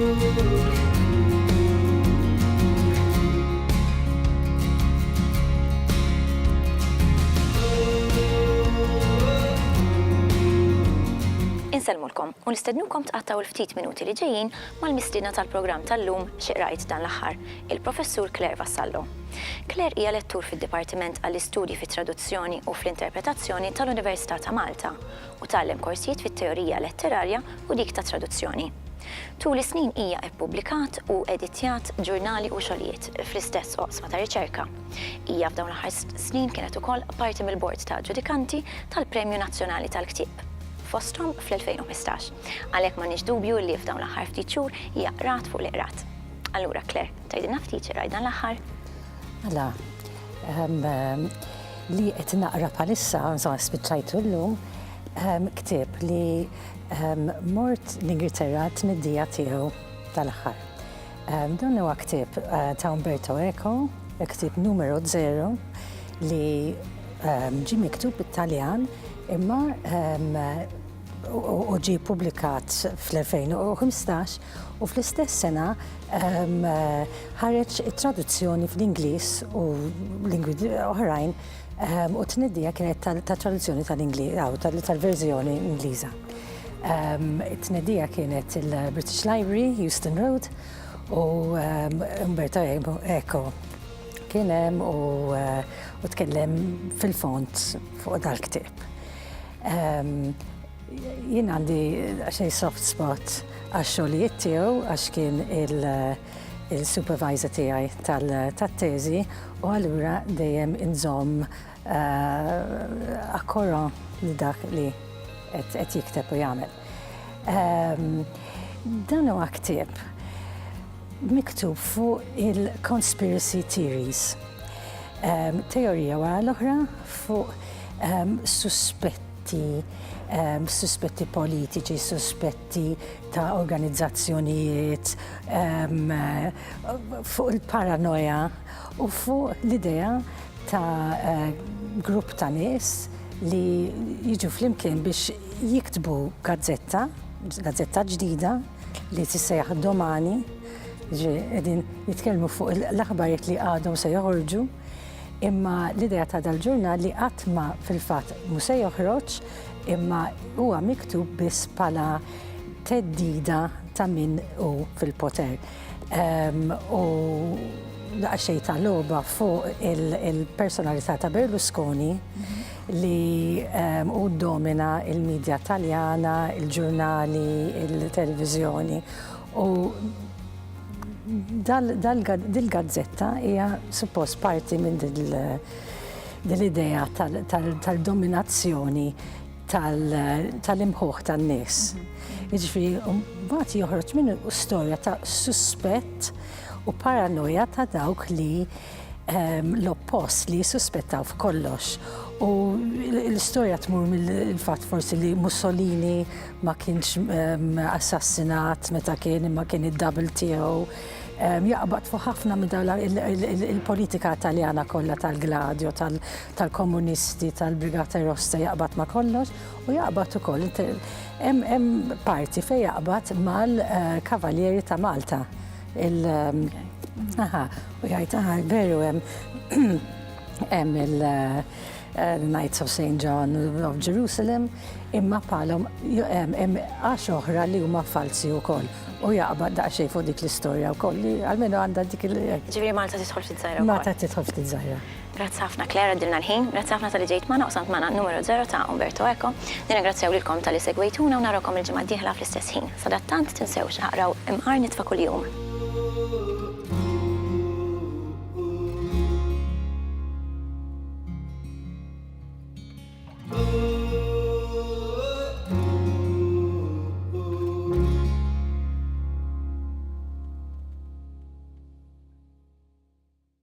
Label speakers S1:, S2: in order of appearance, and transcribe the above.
S1: Inselmulkom u nistednukom tqattaw il-ftit minuti li ġejjin mal-mistiedna tal-programm tal-lum xi qrajt dan l-aħħar, il-professur Claire Vassallo. Claire hija lettur fid-Dipartiment għall-Istudji fit-Traduzzjoni u fl-Interpretazzjoni tal-Università ta' Malta u tgħallem korsijiet fit-teorija letterarja u dik ta' traduzzjoni. Tul is-snin hija ippubblikat u editjat ġurnali u xogħlijiet fl-istess oqsma ta' riċerka. Hija f'dawn l-aħħar snin kienet ukoll parti mill-Bord ta' Ġudikanti tal-Premju Nazzjonali tal-Ktieb fosthom fl-2015. Għalhekk m'għandniex dubju li f'dawn l-aħħar ftit xhur hija qrat fuq l-iqrat. Allura Claire, tgħidilna ftit xi dan l-aħħar?
S2: Mela, li qed naqra bħalissa, insomma spiċċajtu llum, ktieb li mort l-Ingilterra t-tniddija tiegħu tal-aħħar. Dan huwa ktieb ta' Umberto Eco, ktieb numero 0 li ġie miktub bit-Taljan imma u ġie publikat fl-2015 u fl-istess sena ħareġ it-traduzzjoni fl-Ingliż u lingwi oħrajn u t-tniddija kienet tat-traduzzjoni tal-verżjoni Ingliża. It-tniddija kienet il-British Library, Euston Road, u Umberto Eco kien hemm u tkellem fil-font fuq dal-ktieb. Jien għandi xej soft spot għax-xogħlijiet tiegħu għax kien il-supervisor tiegħi tat-teżi u allura dejjem inżomm akkorra li dak li qed jikteb u jagħmel. Dan huwa ktieb miktub fuq il-conspiracy theories. Teorija wara l-oħra fuq suspetti politiċi, suspetti ta' organizzazzjonijiet, fuq il-paranoja u fuq l-idea ta' grupp ta' nies li jiġu flimkien biex jiktbu gazzetta ġdida li tissejjaħ Domani, qegħdin jitkellmu fuq l-aħbarijiet li għadhom se joħorġu, imma l-idea ta' dal-ġurnal li qatt ma fil-fatt mhu se joħroġ imma huwa miktub biss bħala teddida ta' min hu fil-poter. U daqsxejn ta' logħba fuq il-personalità ta' Berlusconi li hu domina il-medja Taljana, il-ġurnali, il-televiżjoni u dil-gazzetta hija suppost parti minn dil-idea tal-dominazzjoni tal-imħuħ tan-nies. Jiġifieri mbagħad joħroġ minnu storja ta' suspett u paranoja ta' dawk li l-oppost li jissuspettaw f'kollox. U l-istorja tmur mill-fatt forsi li Mussolini ma kienx assassinat meta kien imma kien id-double tiegħu. Jaqbad fuq ħafna minn dawn il-politika Taljana kollha tal-Gladio, tal-komunisti, tal-Brigata Rossa jaqbad ma' kollox u jaqbad ukoll hemm parti fejn jaqbad mal-Kavalieri ta' Malta. U jgħid veru hemm il-Knights of St. John of Jerusalem imma bħalhom hemm għax oħra li huma falsi wkoll. U jaqbad daqsxejn fuq dik l-istorja wkoll li almenu għandha dik
S1: Ġifieri Malta tidħol ftit-żgħira wkoll.
S2: Malta tidħol ftit-żgħira.
S1: Grazzi ħafna Claire għaddilna l-ħin, grazzi ħafna tal-li ġejt magħna u sant magħna numero 0 ta' Umberto Eco. Nirringrazzjaw lilkom tal-li segwejtuna u narawkom il-ġimgħa d-dieħla fl-istess ħin. Sadattant tinsewx aqraw imqar nitfa' kuljum.